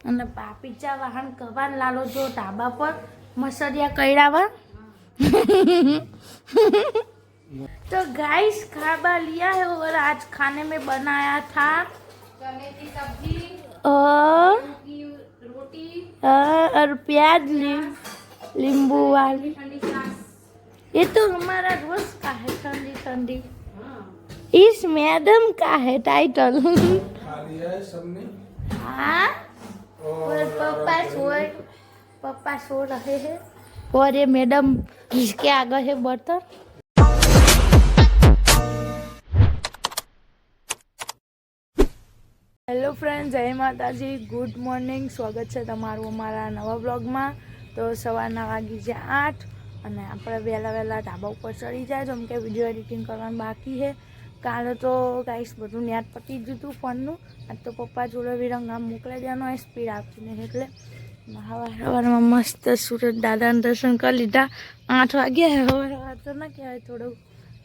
અને પાપીચા વાહન કવાન लालो जो ढाबा पर मसरिया कैरावा। तो गाइस खाबा लिया है और आज खाने में बनाया था चने की सब्जी और रोटी और प्याज नींबू वाली। ये तो हमारा रोज का है ठंडी ठंडी। इस मैडम का है टाइटल। हाँ और पापा सो रहे हैं और ये मैडम इसके आगे है बर्तन। हेलो फ्रेंड्स, जय माताजी, गुड मॉर्निंग। स्वागत है तमारू अमारा नवा ब्लॉग में। तो सवारना वागी जे 8 અને આપણે વહેલા વહેલા ઢાબા ઉપર ચડી જાય જેમ કે વિડીયો એડિટિંગ કરવાનું બાકી છે। કાલે તો ગાઈસ બધું નેટ પતી ગયું હતું ફોનનું। આજ તો પપ્પા જોડે વિરંગામ મોકલાઈ દેવાનો હોય સ્પીડ આપતી નહીં એટલે સવારમાં મસ્ત સુરત દાદાના દર્શન કરી લીધા। 8 વાગ્યા સવાર તો ના કહેવાય, થોડું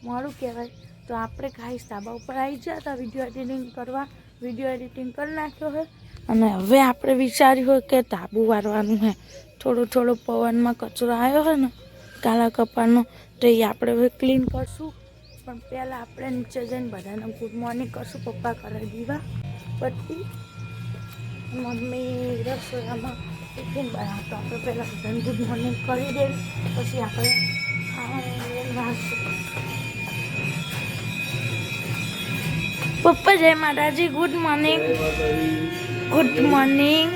મોડું કહેવાય। તો આપણે ગાઈસ ઢાબા ઉપર આવી ગયા હતા વિડીયો એડિટિંગ કરવા। વિડીયો એડિટિંગ કરી નાખ્યો છે અને હવે આપણે વિચાર્યું હોય કે ધાબુ વારવાનું છે। થોડો થોડો પવનમાં કચરો આવ્યો હોય ને કાલા કપાળનો તો એ આપણે હવે ક્લીન કરશું। પણ પહેલાં આપણે નીચે જઈને બધાને ગુડ મોર્નિંગ કરશું। પપ્પા કરાવી દીવા પછી મમ્મી રસોડામાં ટિફિન બનાવતો આપણે પહેલાં બધાને ગુડ મોર્નિંગ કરી દઈએ પછી આપણે વાંચશું। પપ્પા જય માતાજી, ગુડ મોર્નિંગ। Good morning.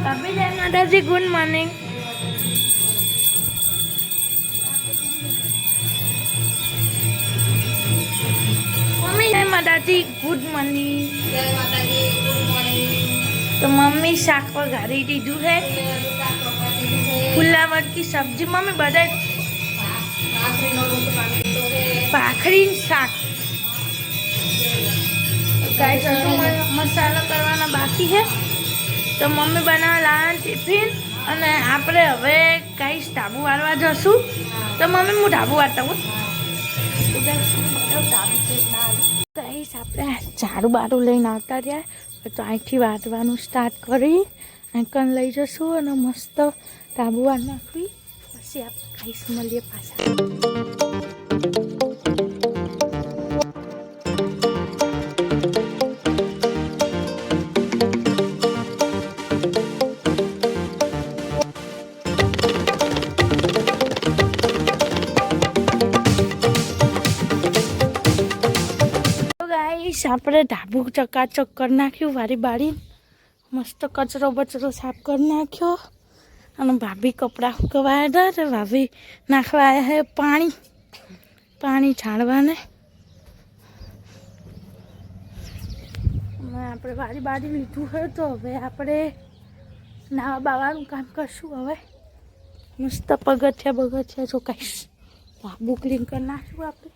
अभी जय माता जी, गुड मॉर्निंग। मम्मी जय माता जी, गुड मॉर्निंग। जय माता जी, गुड मॉर्निंग। तो मम्मी शाक वघारी दीधु है, फुलावर की सब्जी मम्मी बताए भाखरी शाक। गाइस मसाला करवाना बाकी है तो मम्मी बनावा लाया टिफिन અને આપણે હવે ગાઈસ ઢાબુ વાળવા જશું। તો મમ્મી હું ઢાબુ વાળતા હું ગાઈસ આપણે ઝાડુ બાડું લઈને આવતા રહ્યા તો અહીંથી વાળવાનું સ્ટાર્ટ કરી આંકન લઈ જશું અને મસ્ત ઢાબુ વાર નાખવી પછી આપણે ગાઈસ મળીએ પાછા। આપણે ઢાબુ ચકાચક કરી નાખ્યું, વારી બારી મસ્ત કચરો બચરો સાફ કરી નાખ્યો અને ભાભી કપડાં સુકવાયા હતા તો ભાભી નાખવા આવ્યા છે પાણી છાણવાને। આપણે વારી બારી લીધું હોય તો હવે આપણે નાવા બાવાનું કામ કરશું। હવે મસ્ત પગથિયા ચોકાઈશ ઢાબુ ક્લીન કરી નાખ્યું આપણે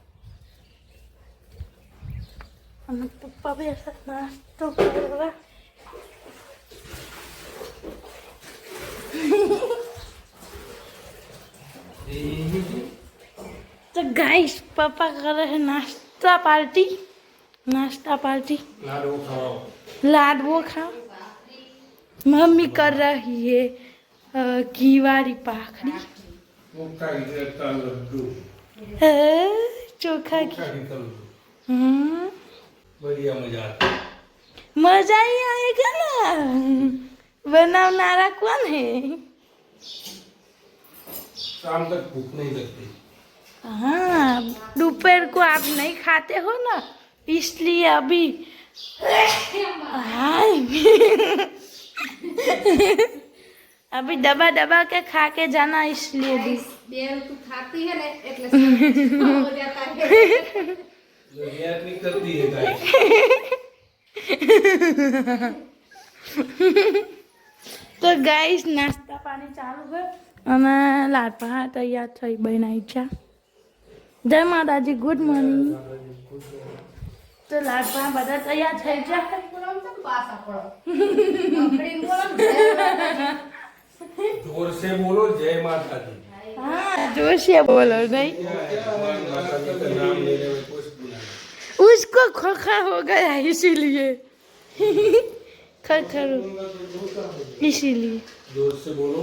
અને પપ્પા બે નાસ્તો કરવા। तो गाइस पापा कर रहे हैं नाश्ता पार्टी लाडवो खाओ। मम्मी कर रही है घी वाली पाखड़ी चोखा की। बढ़िया मजा ही आएगा ना। बनावनारा कौन है? शाम तक भूख नहीं लगती। हाँ दोपहर को आप नहीं खाते हो ना इसलिए अभी अभी दबा दबा के खा के जाना इसलिए भी तू खाती है ना એટલે हो जाता है। नहीं करती है गाइस। तो गाइस नाश्ता पानी चालू है અને લાડવા તૈયાર થઈ બનાવી છે। જય માતાજી, गुड मॉर्निंग। तो लाडवा બધા તૈયાર થઈ ગયા जोर से बोलो जय माता दी। हाँ जोर से बोलो नहीं उसको खोखा हो गया इसीलिए खर इसीलिए जोर से बोलो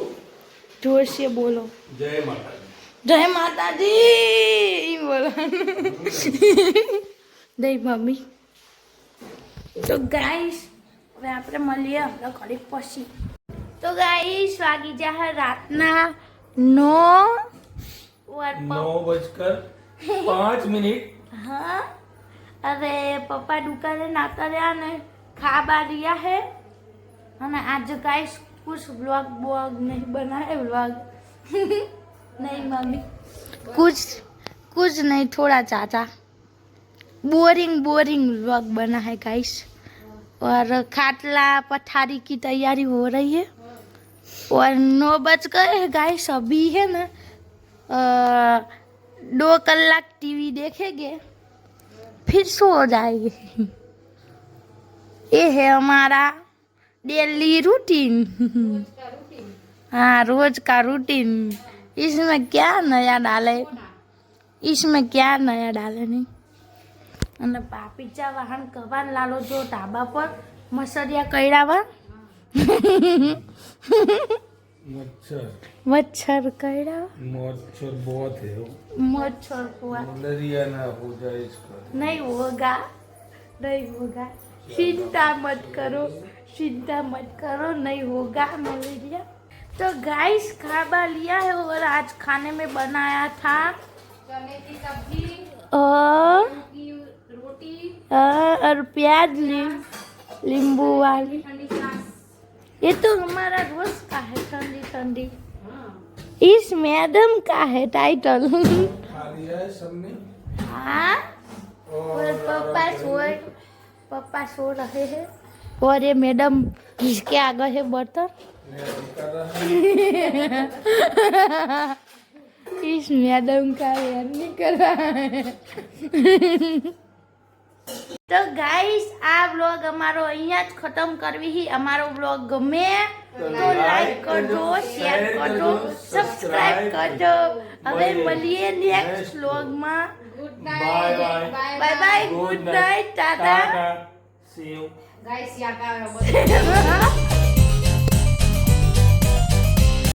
जोर से बोलो जय माता दी। जय माता दी बोलो जय मम्मी તો ગાઈસ હવે આપણે મળીએ આપણે ઘડીક પછી તો ગાઈસ વાગી જાય રાતના 9:05 हाँ अरे पापा दुकाने नाता रहा ने खा बा लिया है અને आज गाइस कुछ व्लॉग नहीं बना है व्लॉग नहीं मम्मी कुछ नहीं थोड़ा चाचा बोरिंग व्लॉग बना है गाइस और खाटला पठारी की तैयारी हो रही है और 9 बज गए हैं गाइस अभी है ना 2 कलाक टीवी देखेंगे फिर सो जाएंगे ये है हमारा डेली रूटीन हाँ रोज का रूटीन इसमें क्या नया डाले नहीं અને પાપીચા વાહન કવાન લાલો જો ઢાબા પર મસરિયા કઈડાવા मच्छर कईड़ा मच्छर बहुत है मच्छर हुआ मलेरिया ना हो जाए इसका नहीं होगा चिंता मत करो नहीं होगा मलेरिया तो गाइस खाना लिया है और आज खाने में बनाया था चने की सब्जी और रोटी और प्याज नींबू वाली ठंडी छाछ ये तो हमारा रोज का है ठंडी हाँ इस मैडम का है टाइटल खा लिया है सबने हाँ और पापा सो रहे हैं और ये मैडम इसके आगे है बर्तन कर रहा है इस मैडम का यार नहीं कर रहा है तो गाइस आ व्लॉग અમારો અહીંયા જ ખતમ કરવી હી અમારો વ્લોગ ગમે તો લાઈક કરજો શેર કરજો સબસ્ક્રાઇબ કરજો હવે મળીએ નેક્સ્ટ વ્લોગમાં good bye night bye bye good night tata See you. Guys या का